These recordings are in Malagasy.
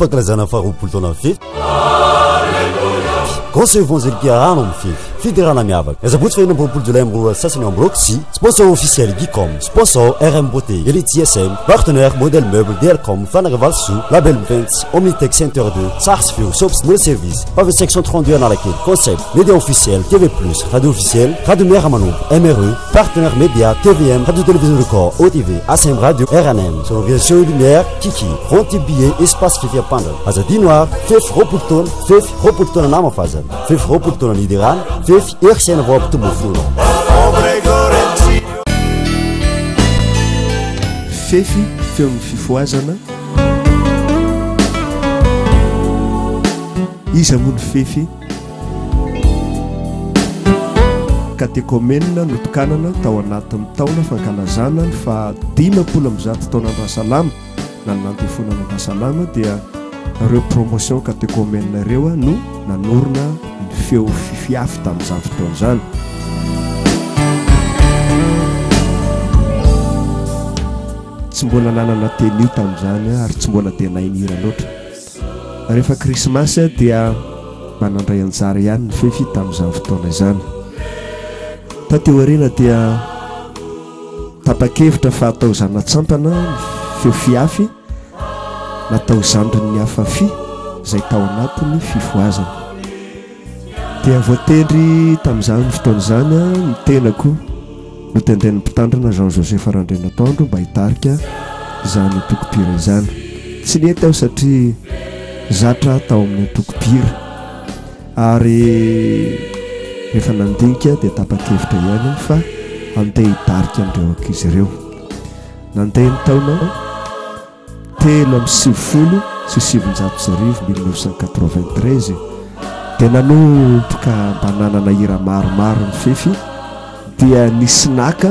Fankalazana faharoapolo taona fefy conseil évangélique arano amin'ny fefy fédéral miavaka azabotsy fahina amby roapolo jolay amin'ny roa sasany amin'ny roxy sponsor officiel Gicom sponsor RM Beauté Elite ISM partenaire modèle meuble DLCom Fanaga Valsou label Vents Omnitech Center 2 Sarsfield Sops Mole Service Pave section 32 Analake concept média officiel TV+, radio officiel Radio Mère Amanou MRE partenaire média TVM Radio Télévision Record OTV ASM Radio RNM sonorisation et lumière Kiki Ronti billet espace Fifi Panda Azadi Noir Fef Ropulton Nama Faza Fef Ropulton Nideran Fef Ersen Vob Tubufuno Fefi film fifoazana iza mono fefy katekomenina notokanana tao anatin'ny taona fankalazana ny fa 50 taonandrasalama na nantefonanandrasalama dia ireo promotion katekomenina ireo no nanorona ny feo fifiafy tamin'izany fotoana izany tsy mbola nanana tenio tamin'izany ary tsy mbola dia nainira loatra rehefa krismasy dia manandray anjara ihany ny fefy tamin'izany fotoana izany tateo arena dia tapa-kevitra fa atao zanatsampana ny feo fiafy natao zandriny hafafi izay tao anatin'ny fifoazana dia voatendry tamin'izany fotoana izany ny tenako no tenden'ny mpitandrina Jean-Joseph Arandrenatoandro mba hitarika izany tokopira izany tsy nety aho satria zatra tao amin'ny tokopira ary rehefa nandinika dia tapa-kevitra ihany fa andeha hitarika andreo ankizy ireo nandeha ny taona 3 sy 1993 dia nanomboka mba nanana hira maromaro ny fefy dia nisy naka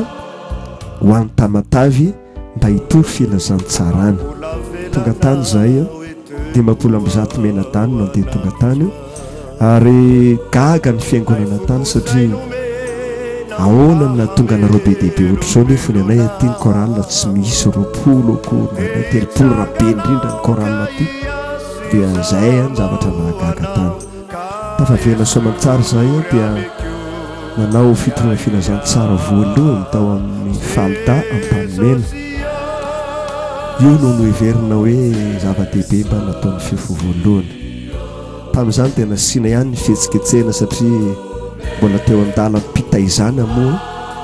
ho an'ny Tamatavy mba hitory filazantsarany tonga tany izay dia 10 mena-tany nandeha tonga tany ary gaga ny fiangonana tany satria ahoana na tonga nareo be dehibe ohatr'izao nefa ny anay aty ny koralina tsy misy 20 akory na 30 rabe indrindra ny koralina aty dia izay ny zavatra nahagaga tany tafavena soamantsara izay dia nanao fitorana filazantsara voalohany tao amin'ny Falda Ampanomena io no noheverina hoe zava-dehibe mba nataon'ny fefo voalohany tamin'izany dia nasiana ihany ny fihetsiketsehana satria mbola teo an-dalana taizana moa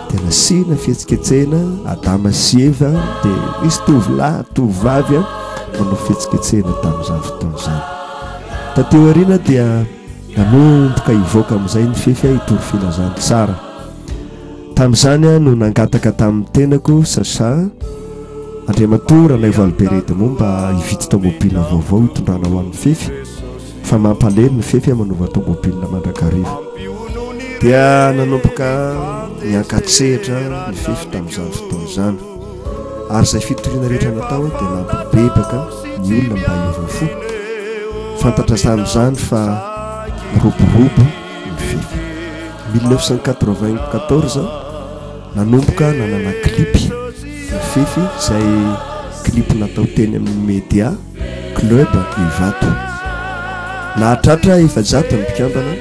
dia nasina fihetsiketsena Adama sy Eva dia misy tovolahy tovovavy manao fihetsiketsena tamin'izany fotoana izany. Tateo aoriana dia nanomboka hivoaka amin'izay ny fefy hitory filazany tsara. Tamin'izany no nangataka tamin'ny tenako Sacha Andriamatora na Valberede moa mba hividy tômôbila vaovao hitondrana ho an'ny fefy fa mampalely ny fefy manova tômôbila mandrakariva. Dia nanomboka niankatsehatra ny fefy tamin'izany fotoana izany ary izay fitoriana rehetra natao dia nampibebaka ny olona mba hiova fo. Fantatra tamin'izany fa roborobo ny fefy. 1994 nanomboka nanana klipy ny fefy izay klipy natao teny amin'ny média club Ivato. Nahatratra 700 ny mpikambana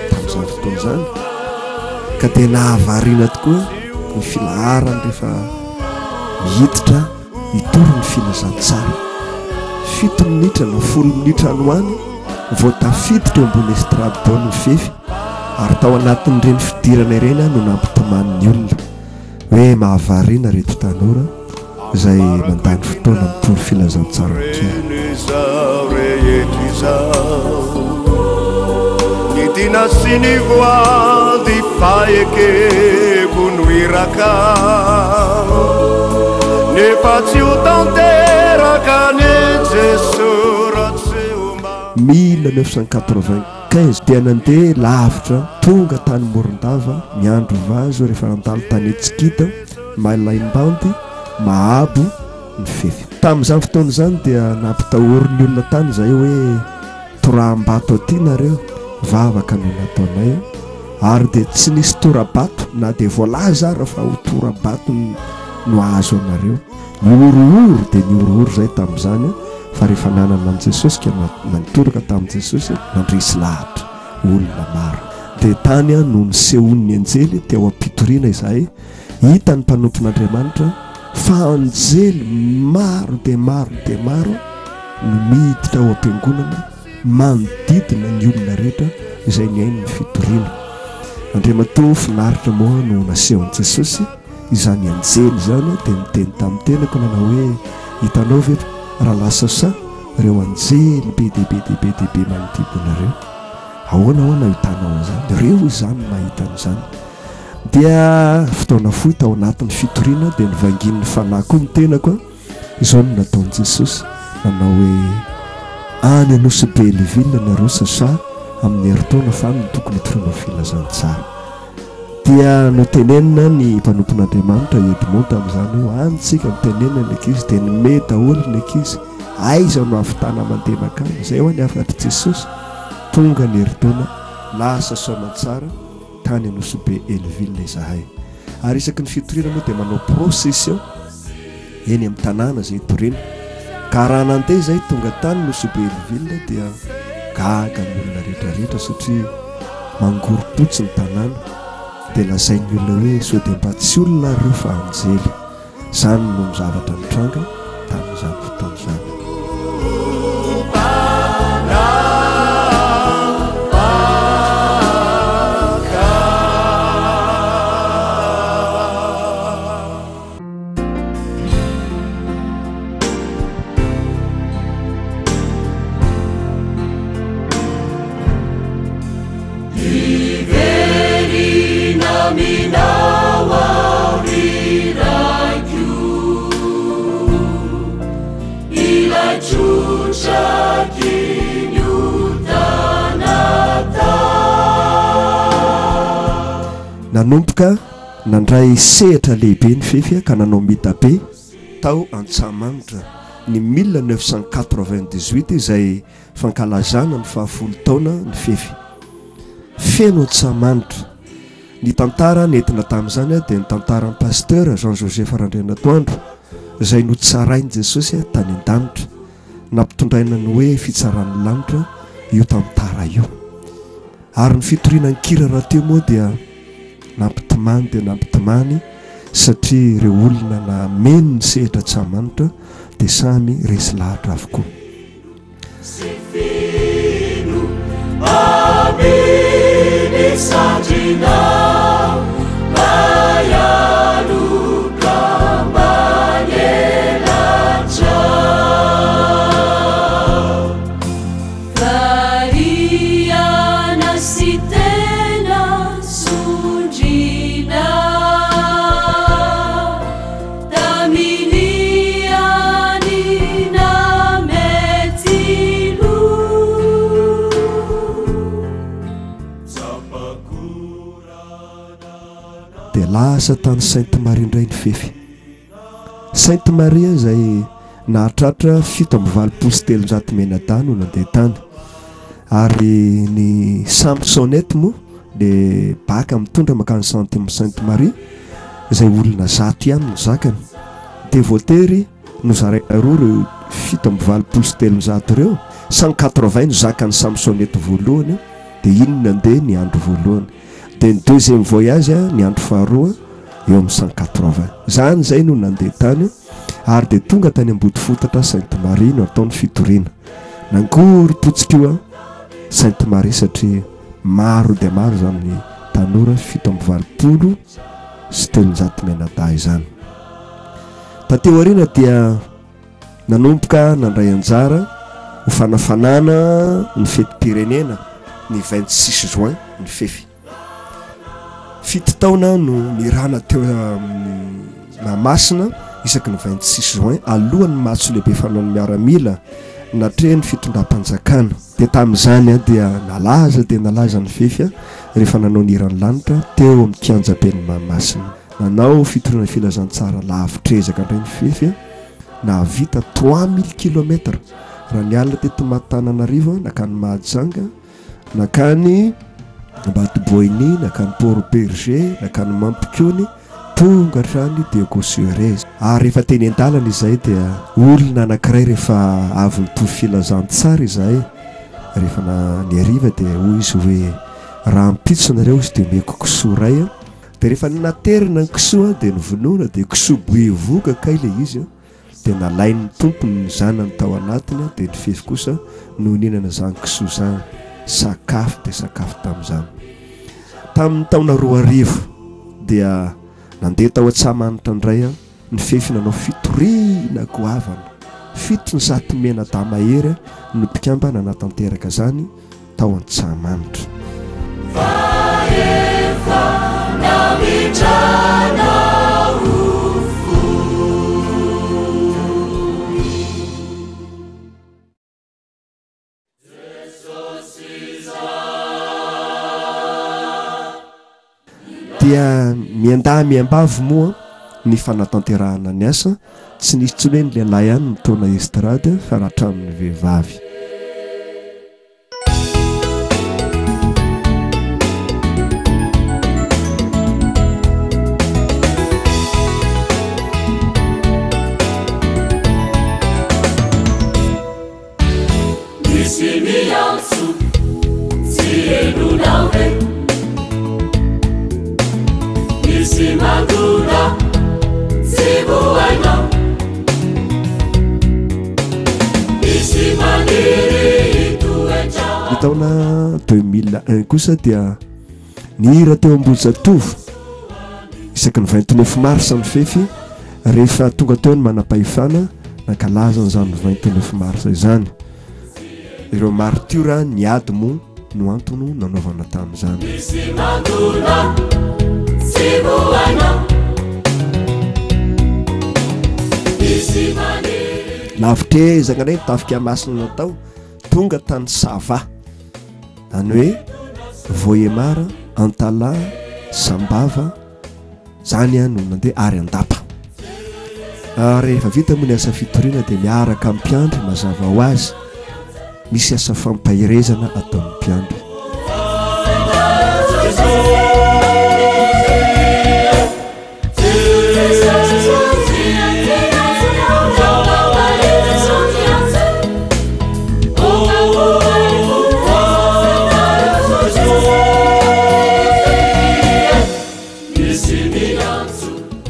tamin'izany fotoana izany ka dia nahavariana tokoa ny filaharany rehefa mihititra hitory ny filazantsara. 7 minitra na 10 minitra any hoany vao tafiditra ambony estrade dao ny fefy ary tao anatin'ireny fidirana ireny no nampitomany olona hoe mahavariana reto tanora izay mandany fotoana mitory filazantsara Nitina sinivoadi faeke kunuiraka nefa tsy ho tanteraka ne Jesura 1995 dia nandeha lavitra tonga tany Morondava miandro vazo rehefa nandalo tany Etsikita Malaimbandy Mahabo ny fefy. Tamin'izany fotoana izany dia nampitahory ny olona tany izay hoe toram-bato aty nareo vavaka no nataonay ary dia tsy nisy torabato na dia voalaza ara fa ho torabato no azo anareo. Niorooro dia niorooro izay tamin'izany fa rehefa nanana an Jesosy ka nanitoroka tamin'i Jesosy nandrisy lahatra olona maro. Dia tany no nisehon'ny anjely teo am-pitoriana izahay hita ny mpanompon'Andriamanitra fa anjely maro dia maro dia maro no miditra ao am-piangonana manodidina ny olona rehetra izay niainy ny fitoriana. Andriamatoa finaritra moa no nasehon'i Jesosy izany anjely izany dia miteny tamin'ny tenako nanao hoe hitanao ve raha lasa sa ireo anjely be dehibe manodidinareo ahoana ho nahitanao an'izany ireo izany mahita an'izany. Dia fotoana fohy tao anatin'ny fitoriana dia nivangin'ny fanahy koa ny tenako izao no nataon'i Jesosy nanao hoe any anosy Belleville nareo Sacha amin'ny heritaona fa ny tokony hitoriana filazantsara. Dia notenenina ny mpanompon'Andriamanitra Edmond tamin'izany hoe antsika mitenenina ny ankizy dia nome daholo ny ankizy aiza no ahavitana mandeha makany izay ho any afatra Jesosy tonga ny heritaona lasa soamantsara tany anosy Belleville izahay. Ary isaky ny fitoriana moa dia manao procession eny amin'ny tanàna izay hitoriana ka raha nandeha izay tonga tany anosy Belleville dia gaga ny olona rehetrarehetra satria mangoropotsy ny tanàna dia lazain'ny olona hoe sao dia mba tsy olona ireo fa anjely. Izany no mizavatra mitranga tamin'izany fotoana izany. Nanomboka nandray sehatra lehibe ny fefy ka nanao mitabe tao Antsamanitra ny 1998 izay fankalazana ny 10 taona ny fefy. Feno Antsamanitra. Ny tantara nentina tamin'izany dia ny tantaran'ny pasteur Jean-Joseph Randrianatoandro izay notsarain'i Jesosy tany an-danitra nampitondraina ny hoe fitsaran'ny lanitra io tantara io. Ary ny fitoriana ny kira raha teo moa dia nampitomany dia nampitomany satria ireo olona na meno ny sehatra Antsamanitra dia samy resy lahatra avokoa. Sifino, abini, sanjina. nalasa tany Sainte Marie indray ny fefy. Sainte Marie izay nahatratra 7,7 menada no nandeha tany. Ary ny Samsonette moa dia baka mitondra makany Sainte Marie izay olona zato ihany no zakany. Devotery no zaray roa reo 7,7 reo 180 no zakany Samsonette voalohany dia iny nandeha ny andro voalohany. Dia ny deuxième voyage ny andro faharoa eo amin'ny 180. Zany zay no nandeha tany ary dia tonga tany ambody fotatra Sainte Marie no ataony fitoriana. Nangory potsikoa Sainte Marie satria maro dia maro zany ny tanora 7,7 menada izany. Tateo arina dia nanomboka nandray anjara ho fanafanana ny fety-pirenena ny 26 juin ny fefy. 7 taona no nirana teo Mahamasina isaky ny 26 juin alohan'ny matso lehibe fanao miaramila natrehany fitondram-panjakana. Dia tamin'izany dia nalaza ny fefy rehefa nanao ny irany lanitra teo amin'ny kianjaben'ny Mahamasina. Nanao fitoriana filazantsara lavitrezaka indray ny fefy nahavita 3000 km raha ny alina teto Matananarivo nakany Mahajanga nakany Batoboiny nakany Port Berger nakany Mampikony tonga hatrany Diego-sur-Rez. Ary rehefa teny an-dalana izay dia olona anankiray rehefa avy nitovy filazantsara izahay rehefa ny ariva dia hoy izy hoe raha mpitso nareo izy dia meko kisoa ray dia rehefa naterina ny kisoa dia nivonoana dia kisoa boevoka kay le izy dia nalain'ny tompony ny zanany tao anatiny dia ny fefy kosa no ninana zany kisoa zany sakafo dia sakafo tamin'izany. Tamin'ny taona 2000 dia nandeha tao Antsamanitra indray ny fefy nanao fitoriana goavana 700 menada mahery no mpikamba nanatanteraka zany tao Antsamanitra. Dia miambavy moa ny fanatanterahana ny asa tsy nisy tsy hoe ny lehilahy ihany mitona estrade fa raha hatramin'ny vehivavy. Ny taona 2001 kosa dia nihira teo Ambohijatovo isaky ny 29 mars ny fefy rehefa tonga teo ny manam-pahefana nankalaza n'izany 29 mars izany. Ireo martyra niady moa no antony nanaovana tamin'izany. Lavitrezaka indray tafika masina natao tonga tany Sava any hoe Vohemara Antala Sambava zany no nandeha ary Andapa. Rehefa vita moa ny asa fitoriana dia miaraka amin'ny mpiandry mazava ho azy misy asa fampahirezana ataon'ny mpiandry.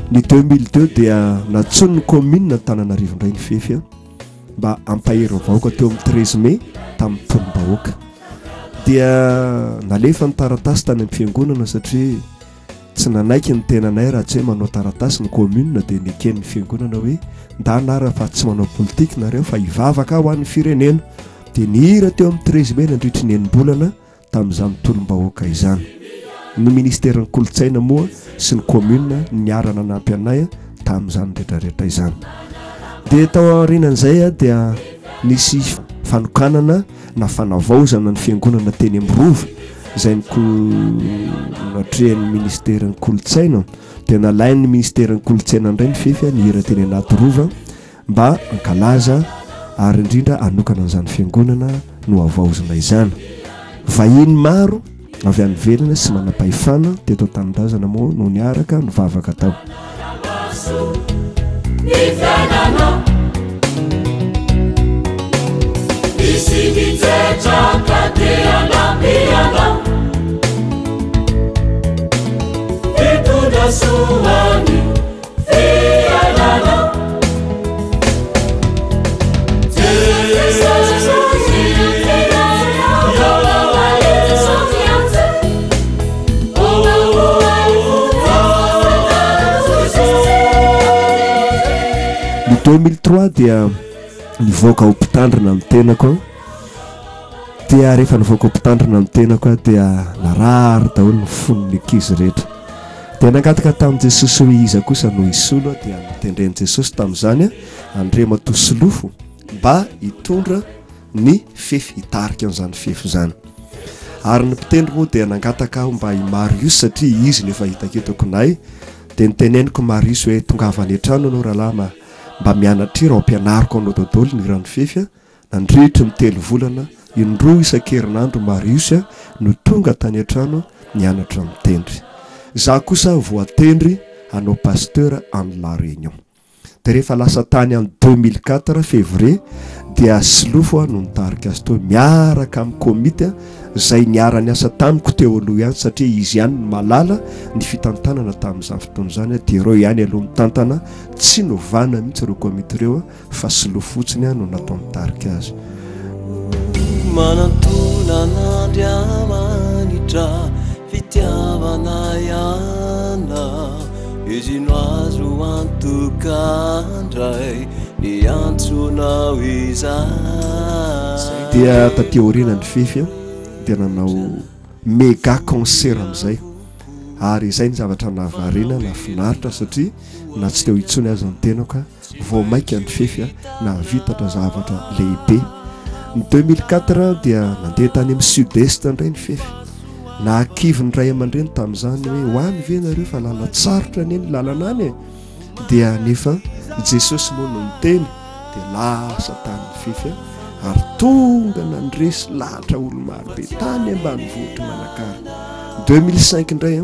Ny 2002 dia natson'ny commune Antananarivo indray ny fefy mba ampahery vahoaka teo amin'ny 13 mai tamin'ny tolom-bahoaka. Dia nalefa ny taratasy tany amin'ny fiangonana satria tsy nanaiky ny tenanay raha tsy hoe manao taratasy ny commune dia neken'ny fiangonana hoe ndanara fa tsy manao politika nareo fa hivavaka ho an'ny firenena. Dia nihira teo amin'ny 13 mai nandritry ny enim-bolana tamin'izany tolom-bahoaka izany. Ny ministère ny kolotsaina moa sy ny commune niarana nampy anay tamin'izany rehetrarehetra izany. Dia tao aorianan'izay dia nisy fanokanana na fanavaozana ny fiangonana teny amin'ny Rova izay natrehan'ny ministerin'ny kolotsaina dia nalain'ny ministerin'ny kolotsaina indray ny fefy ny hira teny anaty rova mba ankalaza ary indrindra anokana an'izany fiangonana no avaozana izany. Vahiny maro avy any velona sy manam-pahefana teto an-tanindrazana moa no niaraka nivavaka tao. Ny 2003 dia nivoaka ho mpitandrina amin'ny tenako dia rehefa nivoaka ho mpitandrina amin'ny tenako dia narary daholo ny fon'ny ankizy rehetra dia nangataka tamin'i Jesosy hoe iza kosa no hisolo dia nitendren'i Jesosy tamin'izany andre matosolofo mba hitondra ny fefy hitarika an'izany fefy zany. Ary ny mpitendry moa dia nangataka aho mba i Marius satria izy nefa hitaketako nay dia niteneniko Marius hoe tongava any an-trano anao rahalahy mba mianatra raha ampianariko anao daholo ny rano fefy nandritra ny 3 volana indroa isan-kerinandro Marius no tonga tany an-trano nianatra mitendry. Za kosa voatendry hanao pasteur en La Réunion. Dia rehefa lasa tany amin'ny 2004 février dia Silofo no nitarika azy teo miaraka amin'ny komite izay niara ny asa tamiko teo aloha ihany satria izy ihany no malala ny fitantanana tamin'izany fotoana izany dia ireo ihany aloha mitantana tsy novana mihitsy ireo komite ireo fa Silofo fotsiny no natao nitarika azy. Manantonan'Andriamanitra fitiavana ihana izy no azo antokandray ny antsonao izany. Dia taty aoriana ny fefy dia nanao méga concert amin'izay ary izay ny zavatra nahavariana nafinaritra satria na tsy teo hitsony azy ny tenako vao maika ny fefy nahavitatra zavatra lehibe. Ny 2004 dia nandeha tany amin'ny sud-est indray ny fefy na akivony ray aman-dreny tamin'izany hoe hoany ve nareo fa lala tsarotra ny eny lalana any dia nefa Jesosy moa no miteny dia lasa tany ny fefy ary tonga nandresy lahatra olo maro be tany ambanivohitra Manakary. 2005 indray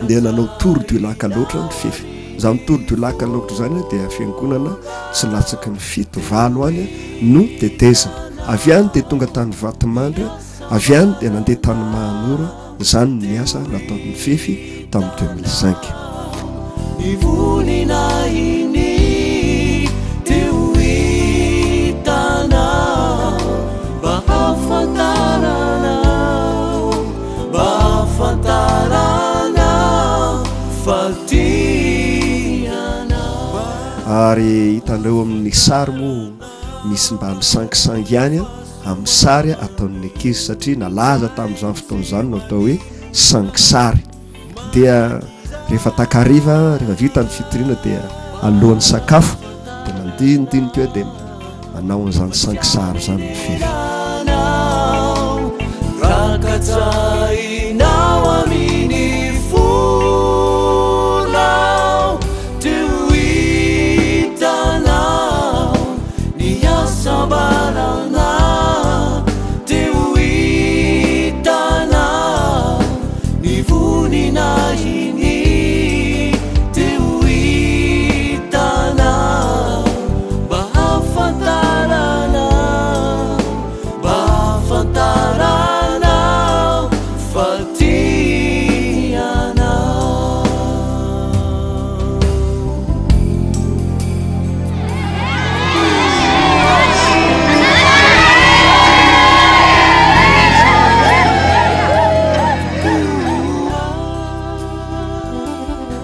dia nanao tour du lac loatra ny fefy. Za ny tour du lac loatra zany dia fiangonana tsy latsaky ny 7-8 any no tetezina. Avy any dia tonga tany Vatomandry, avy any dia nandeha tany Mahanoro, zany ny asa nataon'ny fefy tamin'ny 2005. Ivonina ini teo hitanao mba afantarana fatiana. Ary hitanao amin'ny sary moa misy mba misangisangy ihany amin'ny sary ataon'ny ankizy satria nalaza tamin'izany fotoana izany no atao hoe sangisary. Dia rehefa takariva rehefa vita ny fitoriana dia alohan'ny sakafo dia mandindinika eo dia manao an'izany sangisary zany ny fefy. Rakatsainao amin'ny fonao teo hitanao ny asabarana teo hitanao ny vonina iny teo hitanao mba afantarana fatiana.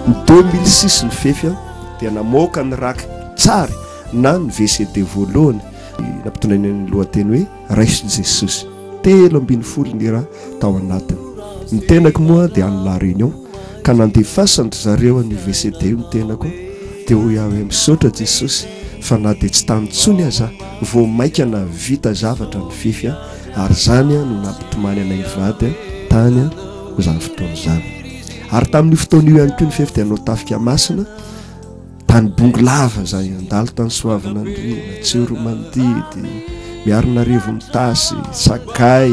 Ny 2006 ny fefy dia namoaka ny raky tsary na ny VCD voalohany nampitondrainy lohateny hoe Raisin'i Jesosy 340 ny raha tao anatiny. Ny tenako moa dia any La Réunion ka nandefasany zareo ny VCD ny tenako dia ho iaho misaotra Jesosy fa na dia tsy tany tsony aza vao maika na vita zavatra ny fefy ary zany no nampitomany anay vady tany zany fotoana zany. Ary tamin'ny fotoana io ihany koa ny fefy dia anao tafika masina tany bongo lava zay andalo tany Soavinandriana, Tsioromandidy, miarina rivony Tasy, Sakay,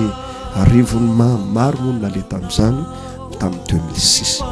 rivony maro moa nale tamin'izany tamin'ny 2006.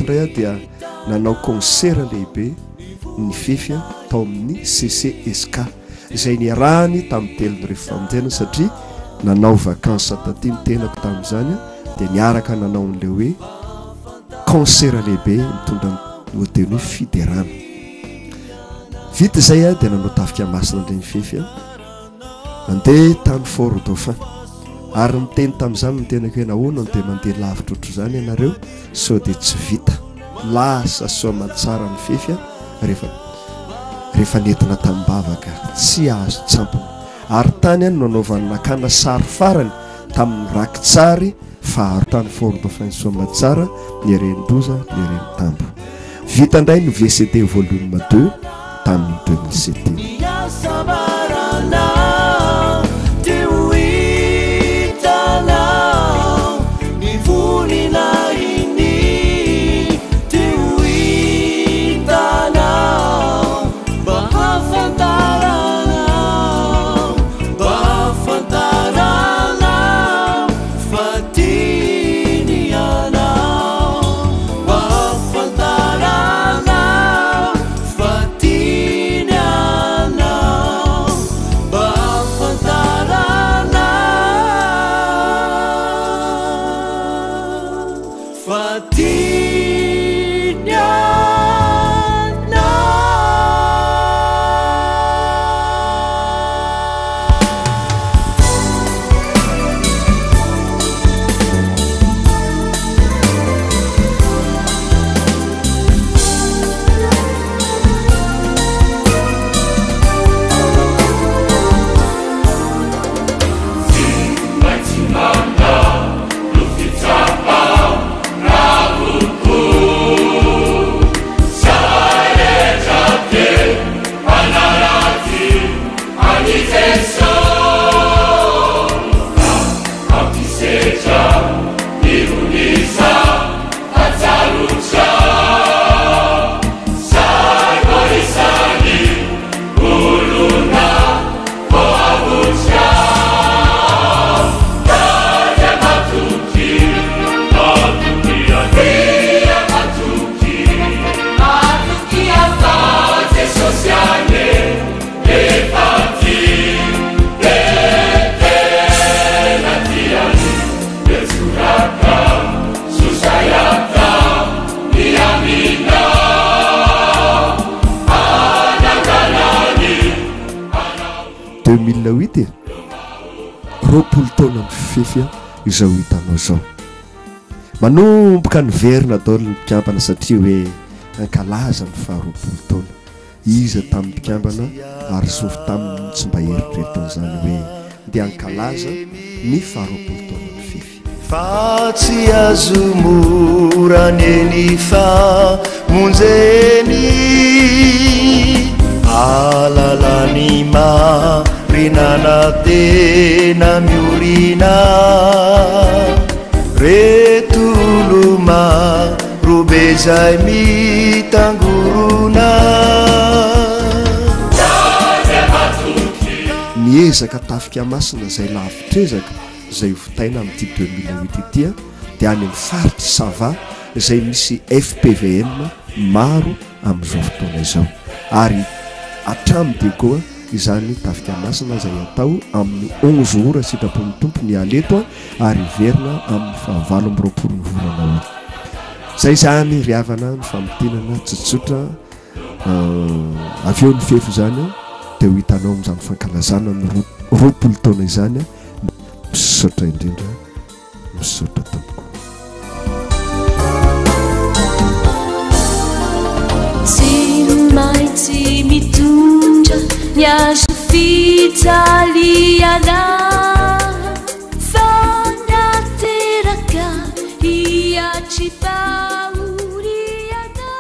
ndray a dia nanao concert lehibe ny fefy tao amin'ny CCSK izay niarahany tamin'ny telony rehefa famonjena satria nanao vacances taty ny tenako tamin'izany dia niaraka nanao an'ilay hoe concert lehibe mitondra ny hotely hoe Fiderana. Vita izay a dia nanao tafika masina indray ny fefy mandeha tany Fort Dauphin ary miteny tamin'izany ny tenako hoe nahoana no dia mandeha lavitra ohatry izany ianareo sao dia tsy vita lasa Soamatsara ny fefy rehefa nentina tambavaka tsy azo tsampona ary tany any nanaovany nakana sary farany tamin'ny rakitsary faharo tany Fort Dauphin Soamatsara ny Renidoza ny Renitambo. Vita indray ny VCD volume 2 tamin'ny 2007. Roapolo taona ny fefy izao hitanao zao manomboka ny verina daholo ny mpikambana satria hoe ankalaza ny faharoapolo taona iza tamin'ny mpikambana ary sofy tamin'ny tsy mba eritreretan'izany hoe dia ankalaza ny faharoapolo taona ny fefy fa tsy azo morany eny famonjeny alalany marinana tena miorina retolo marobe zay mitangorona miezaka tafika masina zay lavitrezaka zay votaina amin'ity 2008 itya dia any amin'ny faritry Sava zay misy FPVM maro amin'izao fotoana izao ary atramy de koa izany tafika masina zay atao amin'ny 11 ora sitrapon'ny tompony aleto ary verina amin'ny 29 volana zay zany riavana ny famotenana tsotsotra aveo ny fefy zany dia ho hitanao amin'izany fankalazana ny roapolo taona izany misaotra indrindra misaotra tamiko tsy maintsy mitondra ny azo fijaliana fanateraka hiatry fahoriana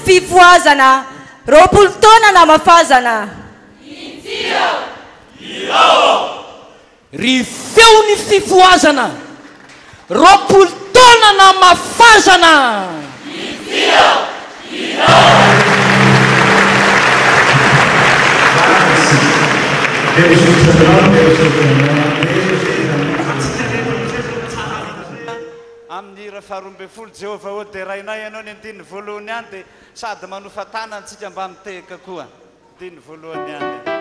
fifoazana roapolo taona na mafazana ry feo ny fifoazana roapolo taona na mafazana amin'ny raha faharoambe folo Jehova o dia rainay ianao ny andiny voalohany any dia sady manofatana antsika mba mitehaka koa andiny voalohany any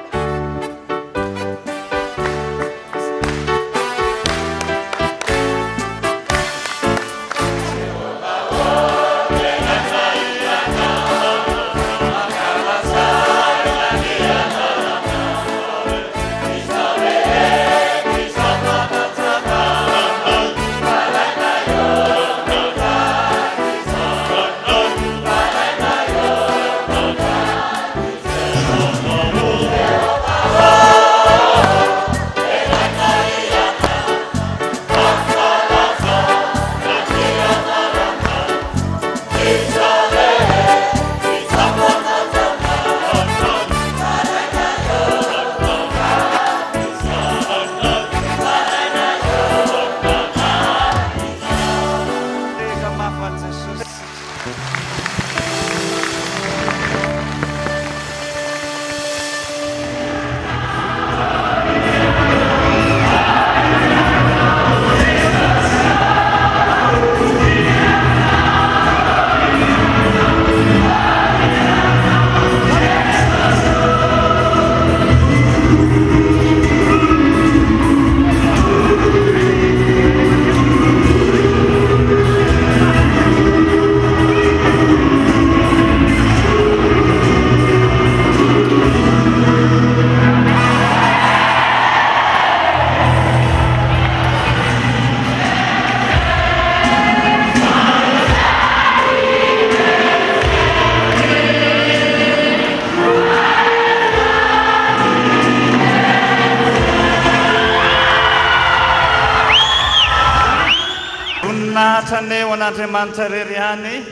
Neo an'Andriamanitra rery any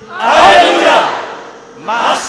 Alleluia mas